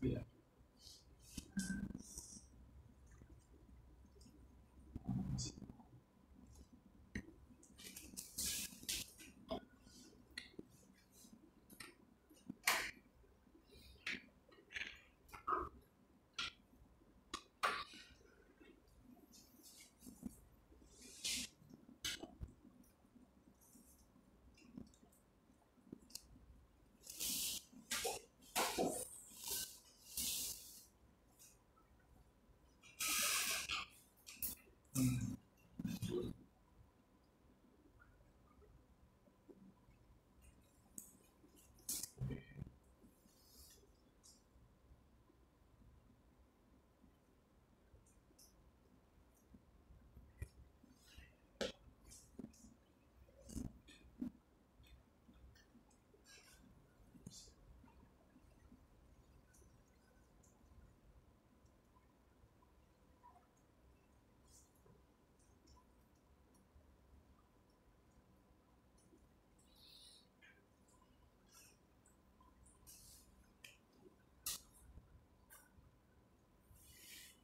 Ya.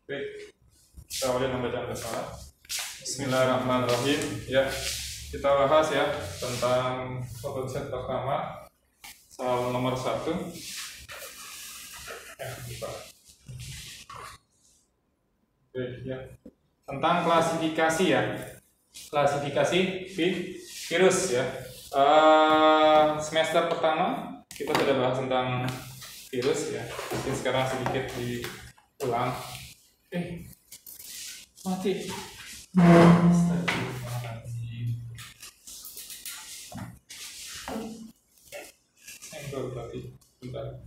Baik, kita awali dengan bacaan basmalah. Bismillahirrahmanirrahim. Ya, kita bahas ya tentang fotoset pertama, soal nomor 1. Baik, ya. Tentang klasifikasi ya, klasifikasi virus ya. Semester pertama kita sudah bahas tentang virus ya. Mungkin sekarang sedikit diulang. Mati. Senggol tadi. Bentar.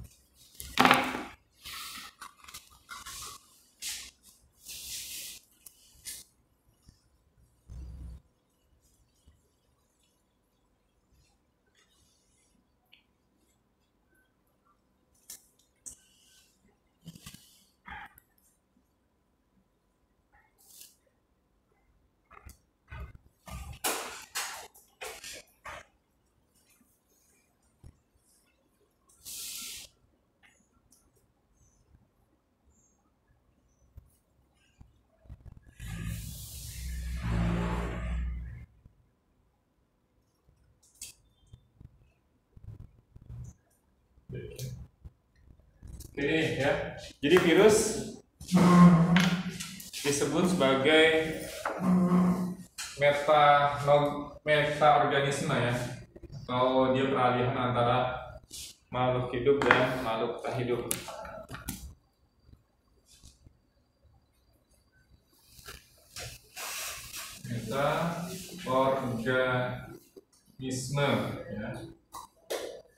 Ini ya. Jadi virus disebut sebagai metaorganisme ya, atau dia peralihan antara makhluk hidup dan makhluk tak hidup. Metaorganisme ya.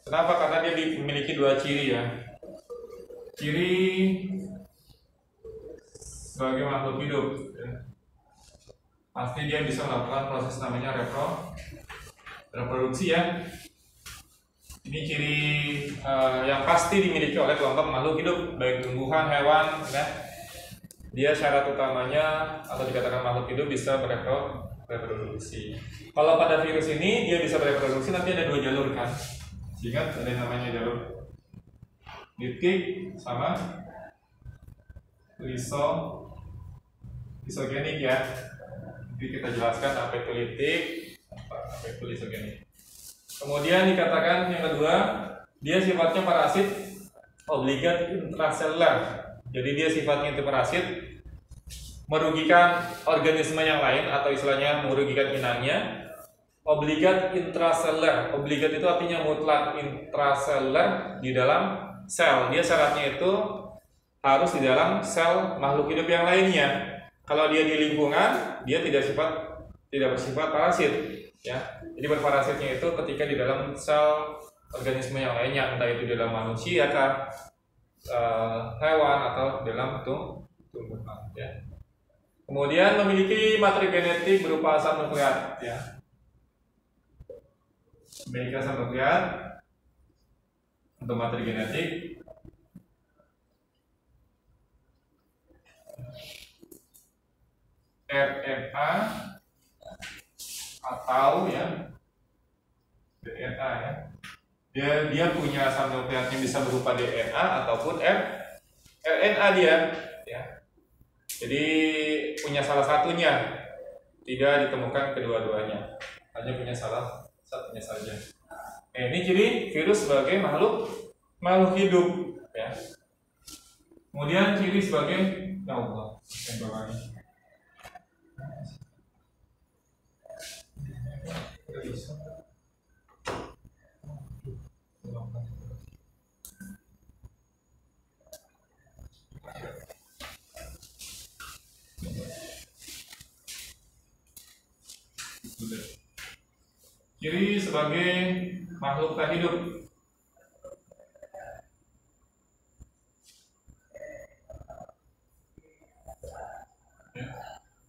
Kenapa? Karena dia memiliki 2 ciri ya. Ciri sebagai makhluk hidup ya. Pasti dia bisa melakukan proses namanya reproduksi ya. Ini ciri yang pasti dimiliki oleh kelompok makhluk hidup, baik tumbuhan, hewan, ya. Dia syarat utamanya atau dikatakan makhluk hidup bisa bereproduksi. Kalau pada virus ini dia bisa bereproduksi, nanti ada dua jalur kan. Ingat ada yang namanya jalur litik sama lisogenik ya. Jadi kita jelaskan apa itu litik, apa itu lisogenik. Kemudian dikatakan yang kedua, dia sifatnya parasit obligat intraseluler. Jadi dia sifatnya itu parasit, merugikan organisme yang lain atau istilahnya merugikan inangnya. Obligat intraseluler. Obligat itu artinya mutlak, intraseluler di dalam sel. Dia syaratnya itu harus di dalam sel makhluk hidup yang lainnya. Kalau dia di lingkungan, dia tidak bersifat parasit, ya. Jadi berparasitnya itu ketika di dalam sel organisme yang lainnya, entah itu di dalam manusia, hewan atau dalam tumbuhan, ya. Kemudian memiliki materi genetik berupa asam nukleat, ya. Memiliki asam nukleat untuk materi genetik. RNA atau ya DNA ya. Dia punya asam nukleatnya bisa berupa DNA ataupun RNA dia ya. Jadi punya salah satunya, tidak ditemukan kedua-duanya, hanya punya salah satunya saja. Ini ciri virus sebagai makhluk hidup ya. Kemudian ciri sebagai Allah yang bawahnya. Ciri sebagai makhluk tak hidup.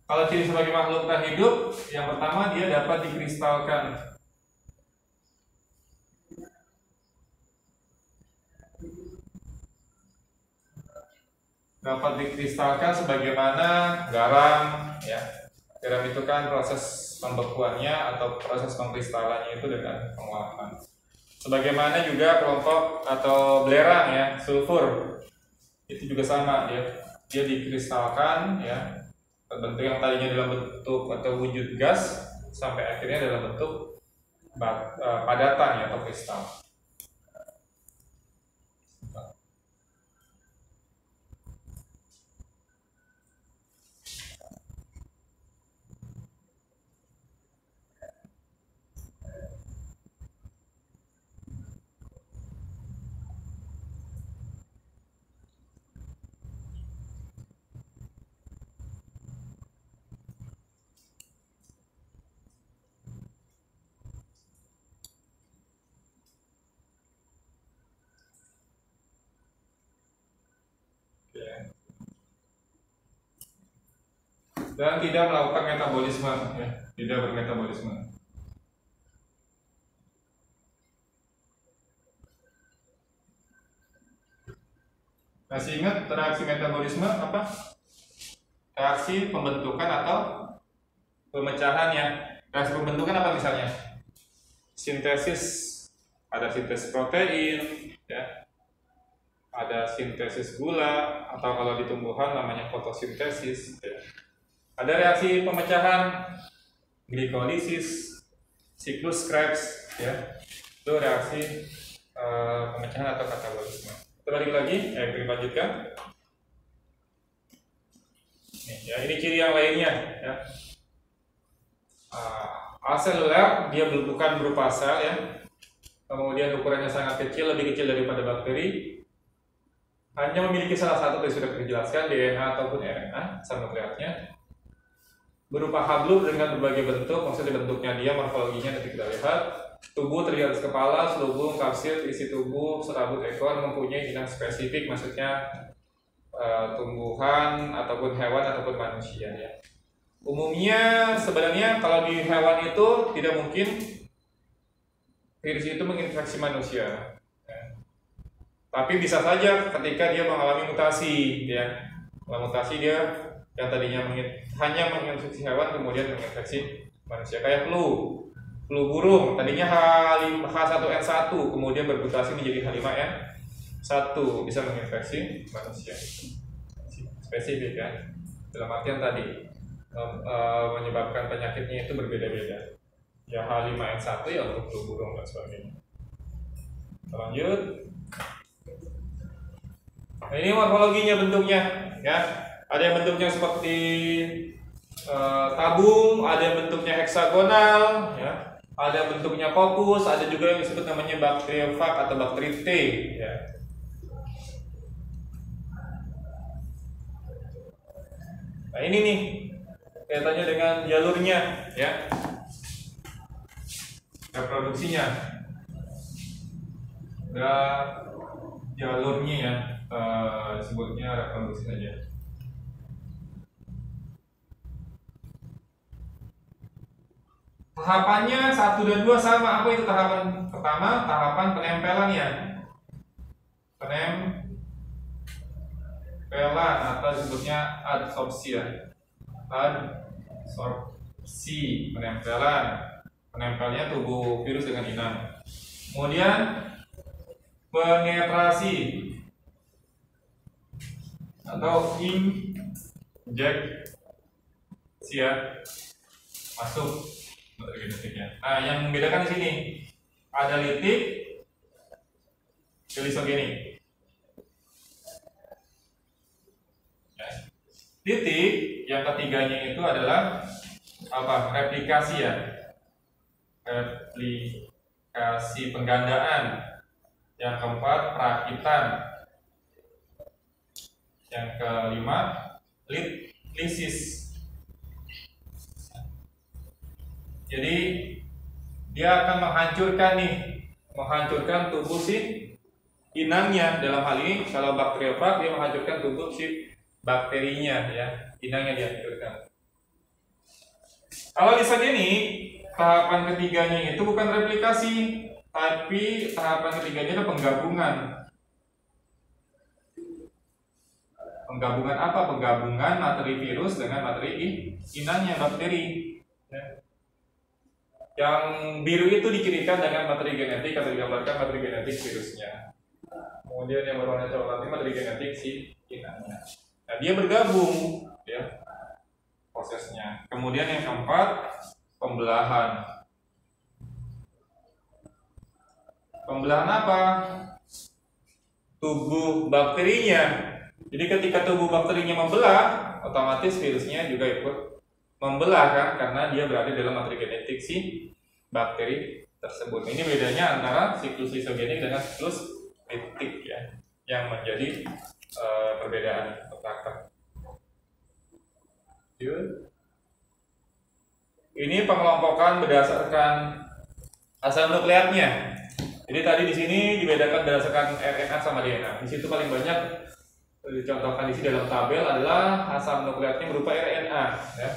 Kalau ciri sebagai makhluk tak hidup, yang pertama dia dapat dikristalkan. Dapat dikristalkan sebagaimana garam, ya. Garam itu kan proses pembekuannya atau proses pengkristalannya itu dengan penguapan. Sebagaimana juga kelompok atau belerang ya, sulfur. Itu juga sama dia dikristalkan ya. Bentuk yang tadinya dalam bentuk atau wujud gas sampai akhirnya dalam bentuk padatan ya atau kristal. Dan tidak melakukan metabolisme, ya, tidak bermetabolisme. Masih ingat reaksi metabolisme apa? Reaksi pembentukan atau pemecahan ya. Reaksi pembentukan apa misalnya? Sintesis, ada sintesis protein, ya. Ada sintesis gula, atau kalau di tumbuhan namanya fotosintesis, ya. Ada reaksi pemecahan, glikolisis, siklus Krebs, ya. Itu reaksi pemecahan atau katabolisme. Kita balik lagi, kita lanjutkan. Ya, ini ciri yang lainnya, ya. Aseluler, dia bukan berupa sel, ya. Kemudian ukurannya sangat kecil, lebih kecil daripada bakteri. Hanya memiliki salah satu yang sudah dijelaskan, DNA ataupun RNA, asam nukleatnya. Berupa hablum dengan berbagai bentuk, maksudnya bentuknya dia, morfologinya nanti kita lihat. Tubuh terdiri atas kepala, selubung, kapsil, isi tubuh, serabut ekor, mempunyai inang spesifik, maksudnya tumbuhan ataupun hewan ataupun manusia ya. Umumnya sebenarnya kalau di hewan itu tidak mungkin virus itu menginfeksi manusia. Ya. Tapi bisa saja ketika dia mengalami mutasi, ya. Kalau mutasi dia yang tadinya hanya menginfeksi hewan kemudian menginfeksi manusia, kayak flu burung tadinya H1N1 kemudian bermutasi menjadi H5N1, bisa menginfeksi manusia. Spesifik ya, dalam artian tadi menyebabkan penyakitnya itu berbeda-beda. Ya H5N1 ya untuk flu burung dan sebagainya. Lanjut. Nah, ini morfologinya bentuknya ya. Ada yang bentuknya seperti tabung, ada yang bentuknya heksagonal ya. Ada bentuknya fokus, ada juga yang disebut namanya bakteriofag atau bakteri T ya. Nah, ini nih kaitannya dengan jalurnya ya. Reproduksinya. Jalurnya ya, disebutnya reproduksi saja. Tahapannya 1 dan 2 sama. Apa itu tahapan pertama? Tahapan penempelannya. Penempelan atau disebutnya adsorpsi ya. Adsorpsi, penempelan. Penempelnya tubuh virus dengan inang. Kemudian penetrasi atau injeksi ya, masuk genetiknya. Nah, yang membedakan di sini ada litik, kilisogenik. Ya. Litik yang ketiganya itu adalah apa? Replikasi ya. Replikasi penggandaan. Yang keempat perakitan. Yang kelima lisis. Jadi dia akan menghancurkan tubuh si inangnya. Dalam hal ini kalau bakteriofag dia menghancurkan tubuh si bakterinya ya, inangnya dihancurkan. Kalau lisogenik, tahapan ketiganya itu bukan replikasi, tapi tahapan ketiganya adalah penggabungan. Penggabungan apa? Penggabungan materi virus dengan materi inangnya, bakteri. Ya. Yang biru itu dicirikan dengan materi genetik atau digambarkan materi genetik virusnya. Kemudian yang berwarna coklat itu materi genetik si inangnya. Nah, dia bergabung ya prosesnya. Kemudian yang keempat pembelahan. Pembelahan apa? Tubuh bakterinya. Jadi ketika tubuh bakterinya membelah, otomatis virusnya juga ikut membelah kan, karena dia berada dalam materi genetik si bakteri tersebut. Ini bedanya antara siklus lisogenik dengan siklus litik ya, yang menjadi perbedaan karakter. Ini pengelompokan berdasarkan asam nukleatnya. Jadi tadi di sini dibedakan berdasarkan RNA sama DNA. Di situ paling banyak dicontohkan di sini dalam tabel adalah asam nukleatnya berupa RNA. Ya.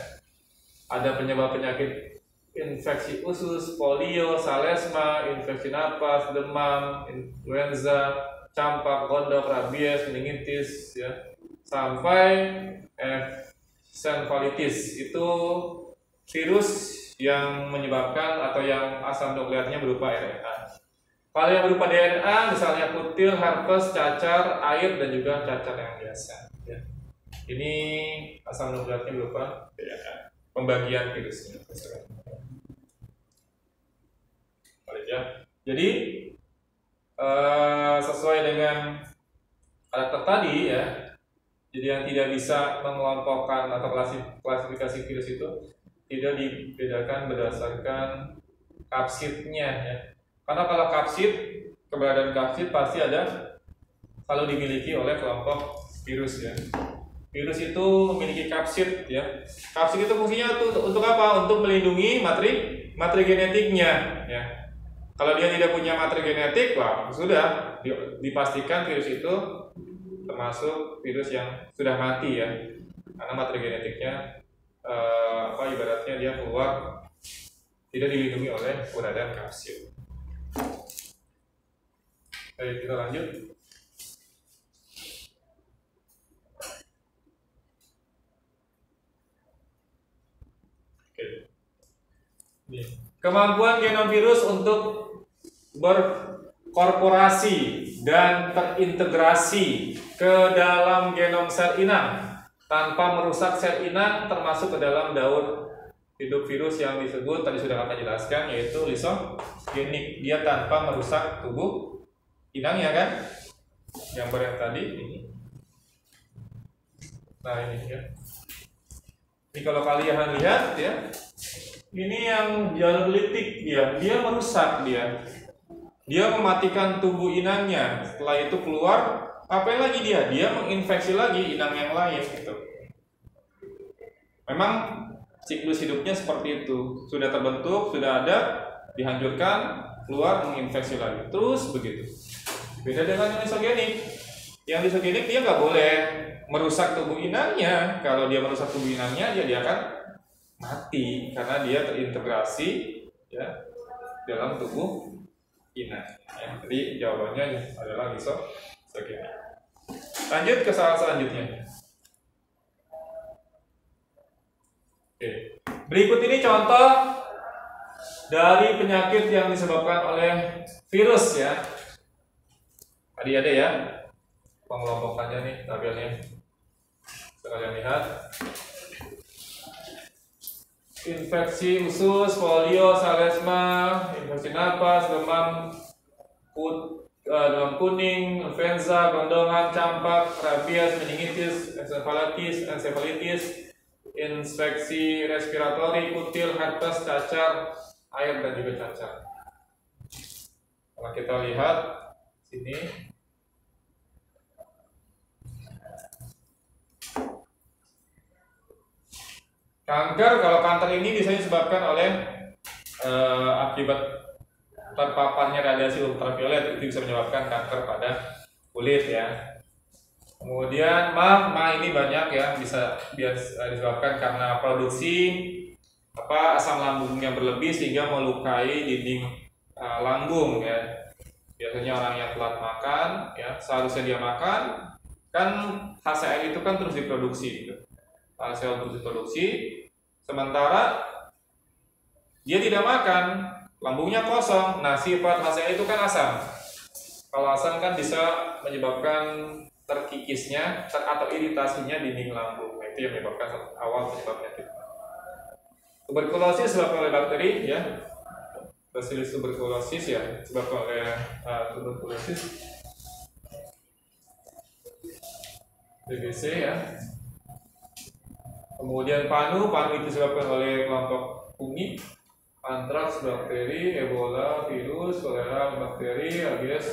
Ada penyebab penyakit infeksi usus, polio, salesma, infeksi napas, demam, influenza, campak, gondok, rabies, meningitis, ya, sampai encephalitis. Itu virus yang menyebabkan atau yang asam nukleatnya berupa RNA. Kalau yang berupa DNA, misalnya kutil, herpes, cacar, air, dan juga cacar yang biasa. Ya. Ini asam nukleatnya berupa DNA. Pembagian virusnya. Jadi sesuai dengan karakter tadi ya. Jadi yang tidak bisa mengelompokkan atau klasifikasi virus itu tidak dibedakan berdasarkan kapsidnya ya. Karena kalau kapsid, keberadaan kapsid pasti ada kalau dimiliki oleh kelompok virus ya. Virus itu memiliki kapsid ya. Kapsid itu fungsinya untuk apa? Untuk melindungi materi genetiknya ya. Kalau dia tidak punya materi genetik, wah sudah dipastikan virus itu termasuk virus yang sudah mati ya. Karena materi genetiknya ibaratnya dia keluar tidak dilindungi oleh keberadaan kapsid. Baik, kita lanjut. Oke. Kemampuan genom virus untuk berkorporasi dan terintegrasi ke dalam genom sel inang tanpa merusak sel inang, termasuk ke dalam daur hidup virus yang disebut tadi sudah kakak jelaskan, yaitu lisogenik. Dia tanpa merusak tubuh inang, ya kan? Gambar yang tadi ini. Nah ini ya. Ini kalau kalian lihat ya, ini yang jalur litik dia merusak dia mematikan tubuh inangnya. Setelah itu keluar, apa lagi dia menginfeksi lagi inang yang lain gitu. Memang siklus hidupnya seperti itu, sudah terbentuk, sudah ada, dihancurkan, keluar, menginfeksi lagi, terus begitu. Beda dengan yang lisogenik. Yang lisogenik dia nggak boleh merusak tubuh inangnya. Kalau dia merusak tubuh inangnya, dia akan mati karena dia terintegrasi ya dalam tubuh inang. Ya, jadi jawabannya adalah lisogenik. Lanjut ke soal selanjutnya. Oke. Berikut ini contoh dari penyakit yang disebabkan oleh virus ya. Tadi ada ya pengelompokannya nih tabelnya. Kalian lihat. Infeksi usus, polio, salesma, infeksi napas, demam kuning, influenza, gondongan, campak, rabies, meningitis, encephalitis, infeksi respiratori, kutil, herpes, cacar, air dan juga cacar. Kalau kita lihat sini, kanker, kalau kanker ini bisa disebabkan oleh akibat terpaparnya radiasi ultraviolet, itu bisa menyebabkan kanker pada kulit ya. Kemudian MA ini banyak ya, bisa disebabkan karena produksi asam lambung yang berlebih sehingga melukai dinding lambung ya. Biasanya orang yang telat makan ya, seharusnya dia makan, kan HCl itu kan terus diproduksi gitu. HCl terus diproduksi, sementara dia tidak makan, lambungnya kosong. Nah, sifat HCl itu kan asam. Kalau asam kan bisa menyebabkan terkikisnya atau iritasinya dinding lambung. Nah, itu yang menyebabkan awal penyebabnya. Tuberkulosis disebabkan oleh bakteri ya. Bacillus tuberculosis ya, disebabkan oleh tuberkulosis. TBC ya. Kemudian panu itu disebabkan oleh kelompok fungi. Antraks bakteri, Ebola virus, kolera bakteri, rabies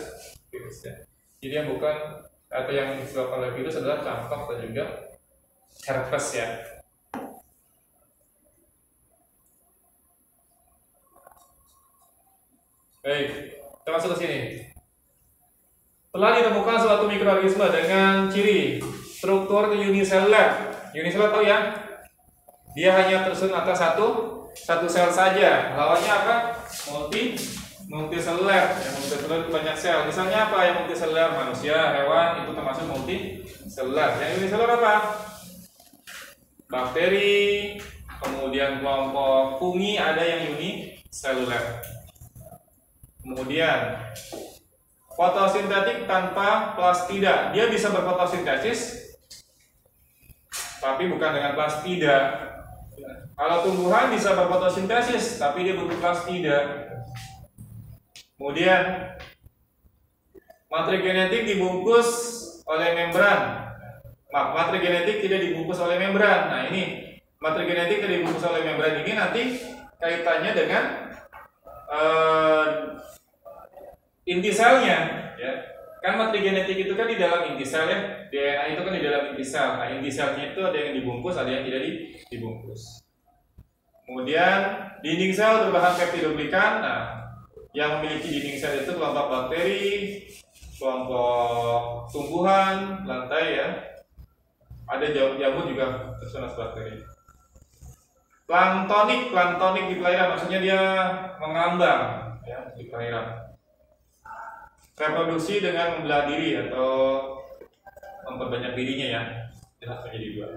virus ya. Jadi yang bukan atau yang disebabkan oleh virus adalah campak dan juga herpes ya. Baik, kita masuk ke sini. Telah ditemukan suatu mikroorganisme dengan ciri struktur uniselular. Uniselular tahu ya? Dia hanya tersusun atas satu sel saja. Lawannya apa? Multiselular. Yang multiselular itu banyak sel. Misalnya apa yang multiselular? Manusia, hewan itu termasuk multiselular. Yang uniselular apa? Bakteri, kemudian kelompok fungi ada yang uniselular. Kemudian fotosintetik tanpa plastida. Dia bisa berfotosintesis tapi bukan dengan plastida. Kalau tumbuhan bisa berfotosintesis tapi dia butuh plastida. Kemudian materi genetik dibungkus oleh membran. Materi genetik tidak dibungkus oleh membran. Nah, ini materi genetik tidak dibungkus oleh membran ini nanti kaitannya dengan inti selnya ya. Kan materi genetik itu kan di dalam inti sel ya. DNA itu kan di dalam inti sel. Nah, inti selnya itu ada yang dibungkus, ada yang tidak dibungkus. Kemudian dinding sel berbahan peptidoglikan. Nah, yang memiliki dinding sel itu kelompok bakteri, kelompok tumbuhan, lantai ya. Ada jamur juga tersusun bakteri. Planktonik di perairan, maksudnya dia mengambang ya di perairan. reproduksi dengan membelah diri atau memperbanyak dirinya ya, jelas menjadi dua.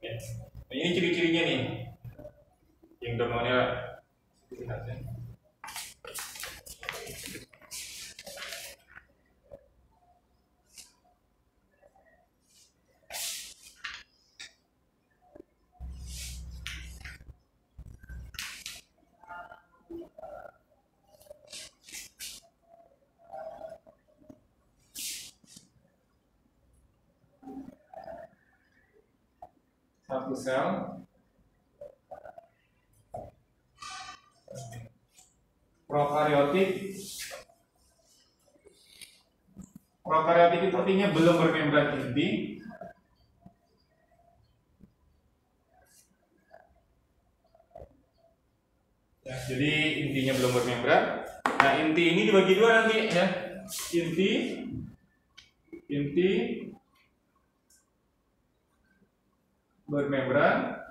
Ya. Nah, ini ciri-cirinya nih, yang domainnya lihat ya. Satu sel prokaryotik. Prokaryotik itu artinya belum bermembran inti. Ya, jadi intinya belum bermembran. Nah, inti ini dibagi dua nanti ya. Inti bermembran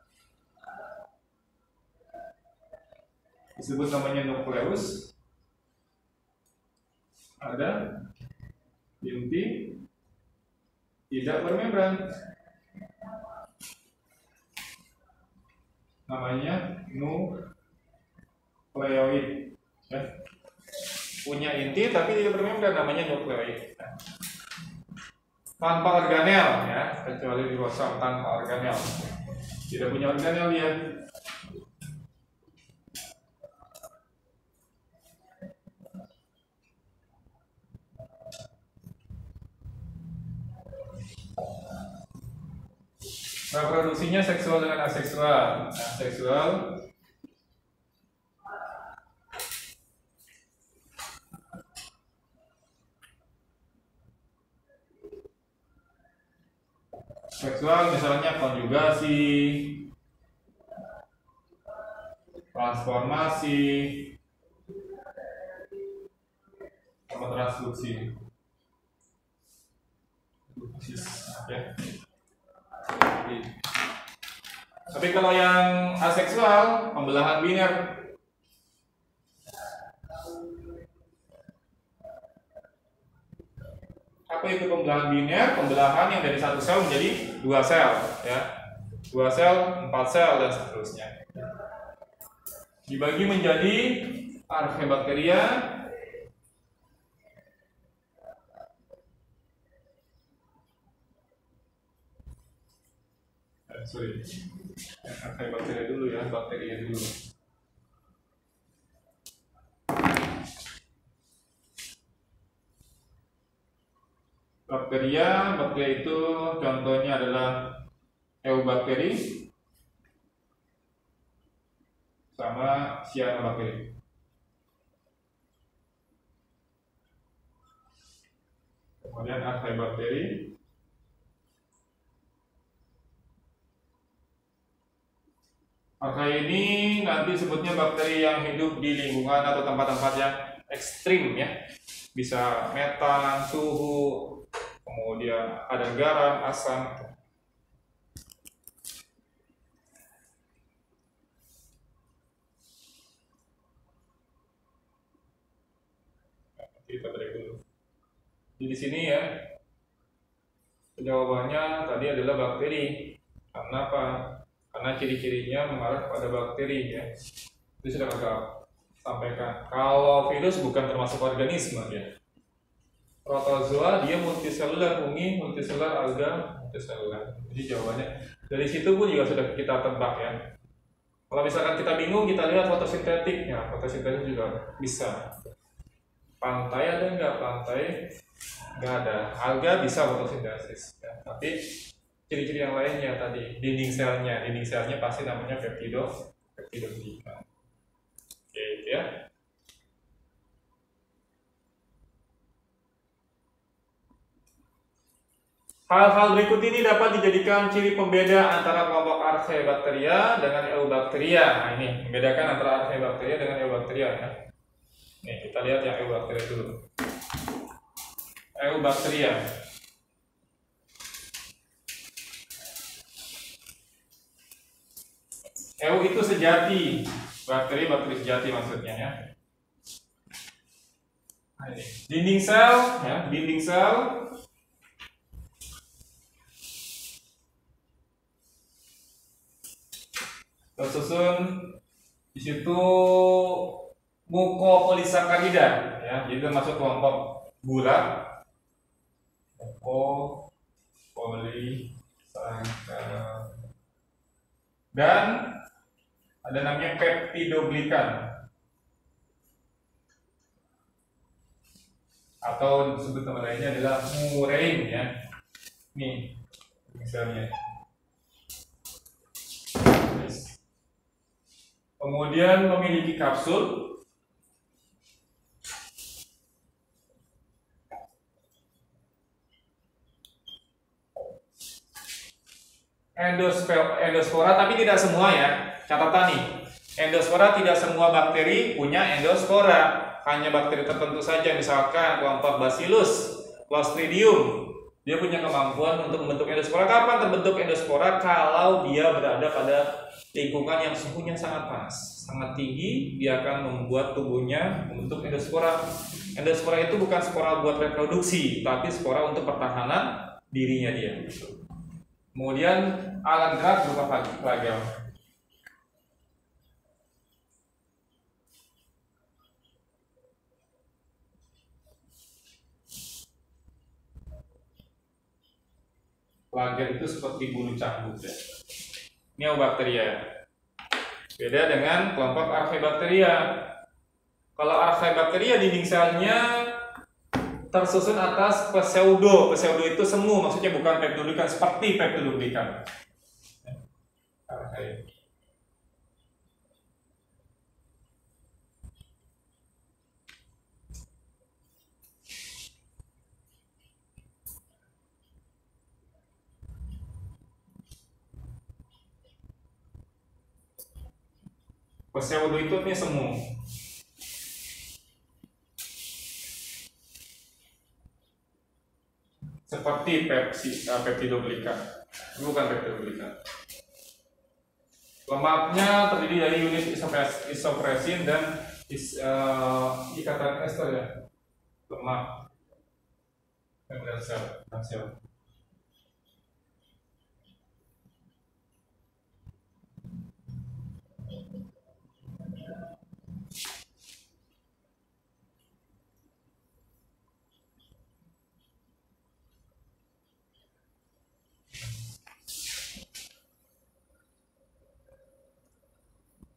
disebut namanya nukleus. Ada inti tidak bermembran namanya nukleoid ya. Punya inti tapi tidak bermembran namanya nukleoid. Tanpa organel ya, kecuali ribosom tanpa organel. Tidak punya organel dia. Reproduksinya seksual dengan aseksual. Aseksual seksual misalnya konjugasi, transformasi, sama transduksi. Ya. Tapi kalau yang aseksual, pembelahan biner. Apa itu pembelahan biner? Pembelahan yang dari satu sel menjadi dua sel, ya, 2 sel, 4 sel dan seterusnya. Dibagi menjadi archaebacteria, archaebacteria dulu ya, bakteria dulu. Bakteria itu contohnya adalah eubakteri sama cyanobacteria. Kemudian archaebakteri, archaea ini nanti sebutnya bakteri yang hidup di lingkungan atau tempat-tempat yang ekstrim ya. Bisa metan, suhu, kemudian ada garam, asam. Kita break dulu. Di sini ya, jawabannya tadi adalah bakteri. Karena apa? Karena ciri-cirinya mengarah pada bakteri ya. Itu sudah kakak sampaikan. Kalau virus bukan termasuk organisme ya. Protozoa dia multiselular, fungi, multiselular, alga, multiselular. Jadi jawabannya dari situ pun juga sudah kita tebak ya. Kalau misalkan kita bingung, kita lihat fotosintetiknya. Fotosintetik juga bisa. Pantai ada nggak? Pantai nggak ada. Alga bisa fotosintesis. Ya. Tapi ciri-ciri yang lainnya tadi, dinding selnya pasti namanya peptidoglika. Oke, ya. Hal-hal berikut ini dapat dijadikan ciri pembeda antara kelompok archaebacteria dengan eubacteria. Nah, ini membedakan antara archaebacteria dengan eubacteria ya. Nih, kita lihat yang eubacteria dulu. Eubacteria. Eu itu sejati, bakteri sejati maksudnya ya. Nah, ini. Dinding sel, ya, dinding sel tersusun di situ mukopolisakarida, ya, jadi masuk kelompok gula. Mukopolisakarida. Dan ada namanya peptidoglikan atau disebut nama lainnya adalah murein, ya. Nih misalnya. Kemudian memiliki kapsul endospora, tapi tidak semua, ya. Catatan nih, endospora tidak semua bakteri punya endospora, hanya bakteri tertentu saja. Misalkan kelompok Bacillus, Clostridium, dia punya kemampuan untuk membentuk endospora. Kapan terbentuk endospora? Kalau dia berada pada lingkungan yang suhunya sangat panas, sangat tinggi, dia akan membuat tubuhnya membentuk endospora. Endospora itu bukan spora buat reproduksi, tapi spora untuk pertahanan dirinya dia. Kemudian alat gerak berupa flagel. Flagel itu seperti bulu cambuk, ya. Neobacteria. Beda dengan kelompok Archaebacteria. Kalau Archaebacteria dinding selnya tersusun atas pseudo. Pseudo itu semu, maksudnya bukan peptidoglikan, seperti peptidoglikan. Pseudo itu nih semu. Seperti peptidoglikan, bukan peptidoglikan. Lemaknya terdiri dari unit isopresin dan ikatan ester, ya. Lemak dan sel.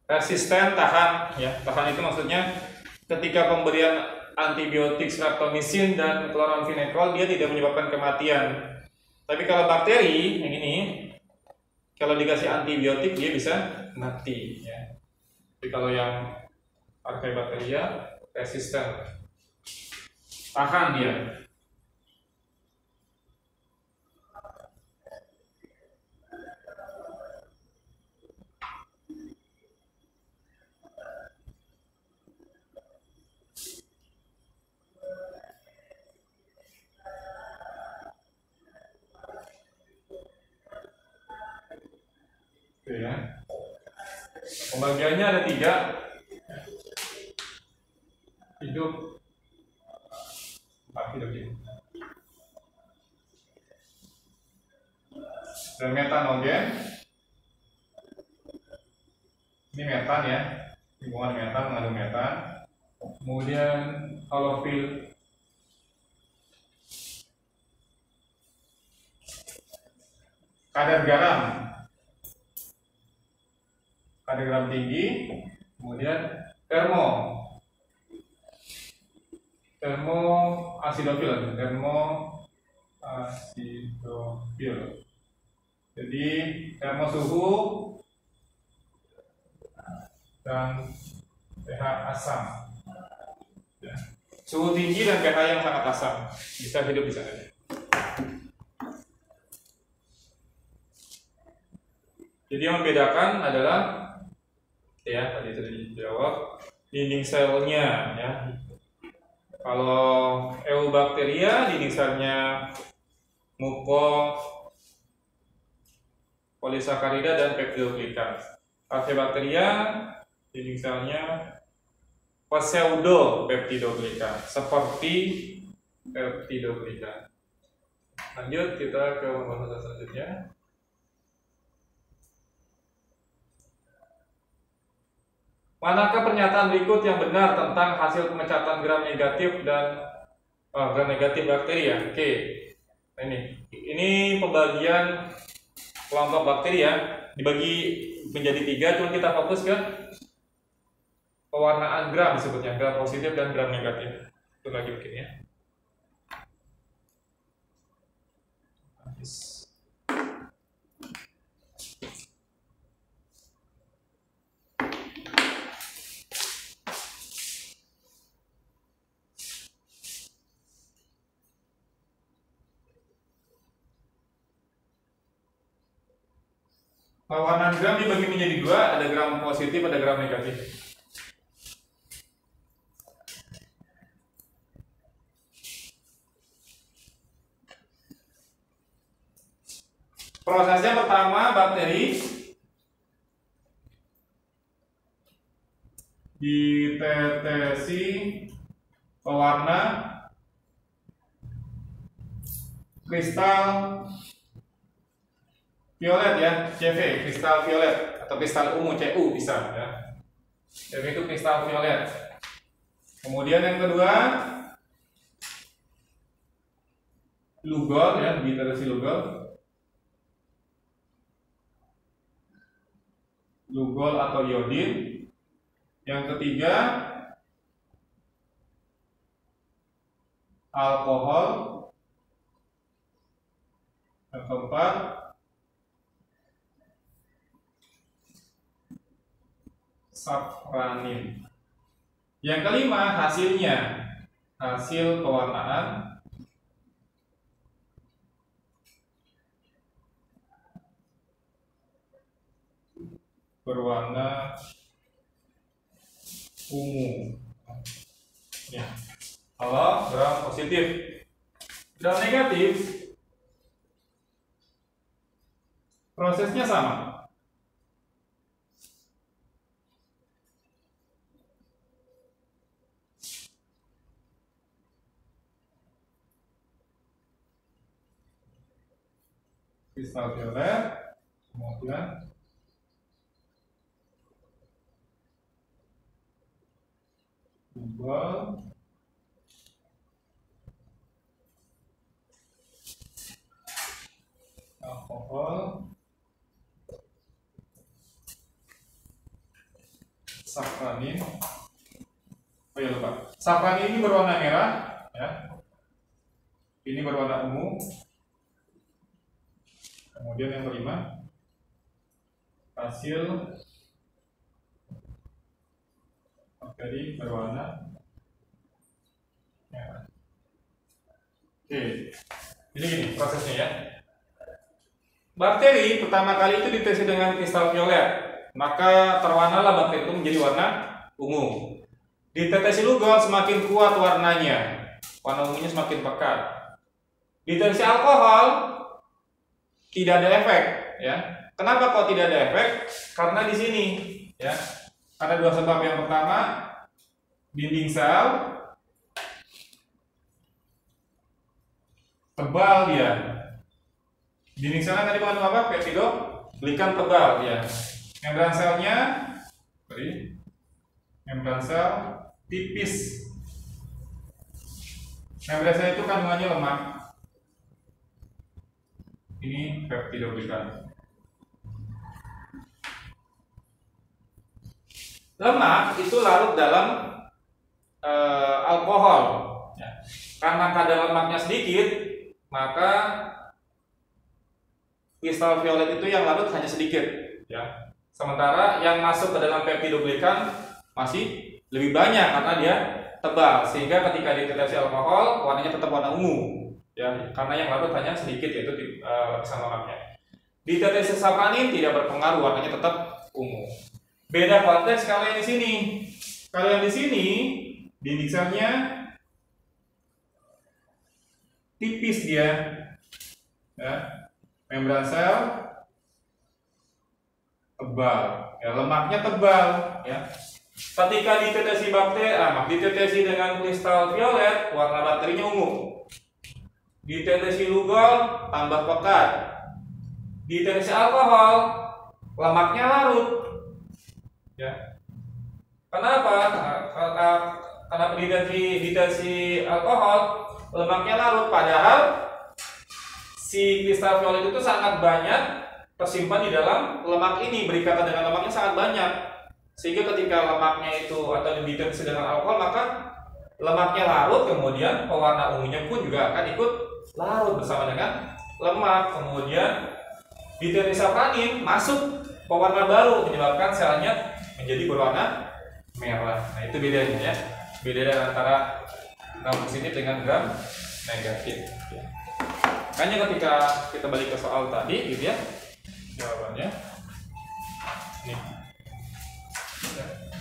Resisten, tahan, ya. Tahan itu maksudnya ketika pemberian antibiotik streptomycin dan chloramphenicol dia tidak menyebabkan kematian. Tapi kalau bakteri yang ini, kalau dikasih antibiotik dia bisa mati, ya. Tapi kalau yang Archaebacteria resisten, tahan dia. Ya. Pembagiannya ada 3. Hidup, hidup ini. Dan metanogen. Ini metan, ya. Hubungan metan mengandung metan. Kemudian klorofil. Kadar garam. Kadar garam tinggi. Kemudian termoasidofil. Jadi termo suhu dan pH asam. Ya. Suhu tinggi dan pH yang sangat asam bisa hidup di sana. Jadi yang membedakan adalah, ya, tadi sudah dijawab, dinding selnya, ya. Kalau Eubacteria dinding selnya mukopolisakarida dan peptidoglikan. Archaebacteria dinding selnya pseudo-peptidoglikan, seperti peptidoglikan. Lanjut kita ke pembahasan selanjutnya. Manakah pernyataan berikut yang benar tentang hasil pemecatan gram negatif dan gram negatif bakteri ya? Oke, nah, ini pembagian kelompok bakteri ya, dibagi menjadi 3. Cuma kita fokus ke pewarnaan gram disebutnya, gram positif dan gram negatif. Itu lagi mungkin ya. Pewarnaan gram dibagi menjadi 2, ada gram positif, ada gram negatif. Prosesnya pertama, bakteri ditetesi pewarna kristal violet ya, CV, kristal violet atau kristal ungu, CU bisa ya. Jadi itu kristal violet. Kemudian yang kedua, lugol ya, ditetesi lugol atau iodin. Yang ketiga, alkohol. Yang keempat, safranin. Yang kelima, hasilnya, hasil pewarnaan berwarna ungu. Ya. Kalau gram positif, gram negatif, prosesnya sama. Kristal violet, kemudian lugol, alkohol, safranin. Oh ya lupa, safranin ini berwarna merah ya, ini berwarna ungu. Kemudian yang kelima, hasil bakteri berwarna merah. Oke, jadi gini prosesnya ya. Bakteri pertama kali itu ditetes dengan kristal violet, maka terwarnalah bakteri itu menjadi warna ungu. Ditetesi lugol semakin kuat warnanya, warna ungunya semakin pekat. Ditetesi alkohol tidak ada efek ya. Kenapa kok tidak ada efek? Karena di sini ya. Ada dua sebab. Yang pertama, dinding sel tebal dia. Dinding selnya tadi mengandung apa? Peptidoglikan tebal ya. Membran selnya membran sel tipis. Membran sel itu kandungannya lemak. Ini peptidoglikan. Lemak itu larut dalam alkohol. Ya. Karena kadar lemaknya sedikit, maka kristal violet itu yang larut hanya sedikit. Ya. Sementara yang masuk ke dalam peptidoglikan masih lebih banyak karena dia tebal, sehingga ketika ditetesi alkohol warnanya tetap warna ungu. Ya, karena yang larut hanya sedikit, yaitu lapisan lemaknya. Ditetesi safranin tidak berpengaruh, warnanya tetap ungu. Beda konteks kalau yang di sini. Kalau yang di sini dinding selnya tipis dia, ya. Membran sel tebal, ya, lemaknya tebal, ya. Ketika ditetesi dengan kristal violet, warna baterinya ungu. Ditetesi lugol, tambah pekat. Ditetesi alkohol, lemaknya larut. Ya. Kenapa? Karena ditetesi alkohol, lemaknya larut. Padahal si kristal violet itu sangat banyak tersimpan di dalam lemak ini, berikatan dengan lemaknya sangat banyak. Sehingga ketika lemaknya itu atau ditetesi dengan alkohol, maka lemaknya larut, kemudian pewarna ungunya pun juga akan ikut larut bersama dengan lemak. Kemudian ditetesi safranin masuk pewarna baru, menyebabkan selnya menjadi berwarna merah. Nah, itu bedanya ya. Beda antara gram positif dengan gram negatif. Makanya ketika kita balik ke soal tadi gitu ya, jawabannya nih.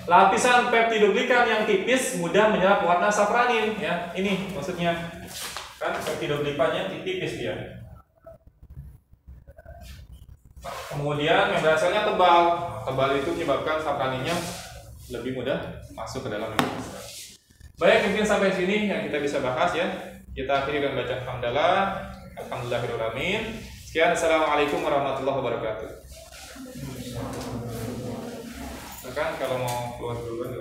Lapisan peptidoglikan yang tipis mudah menyerap warna safranin ya. Ini maksudnya kan peptidoglikannya tipis dia. Kemudian membran selnya tebal. Tebal itu menyebabkan safraninnya lebih mudah masuk ke dalam membran sel. Baik, mungkin sampai sini yang kita bisa bahas ya. Kita akhiri dengan bacaan hamdalah. Alhamdulillahirrahmanirrahim. Sekian, assalamualaikum warahmatullahi wabarakatuh. Kan kalau mau keluar duluan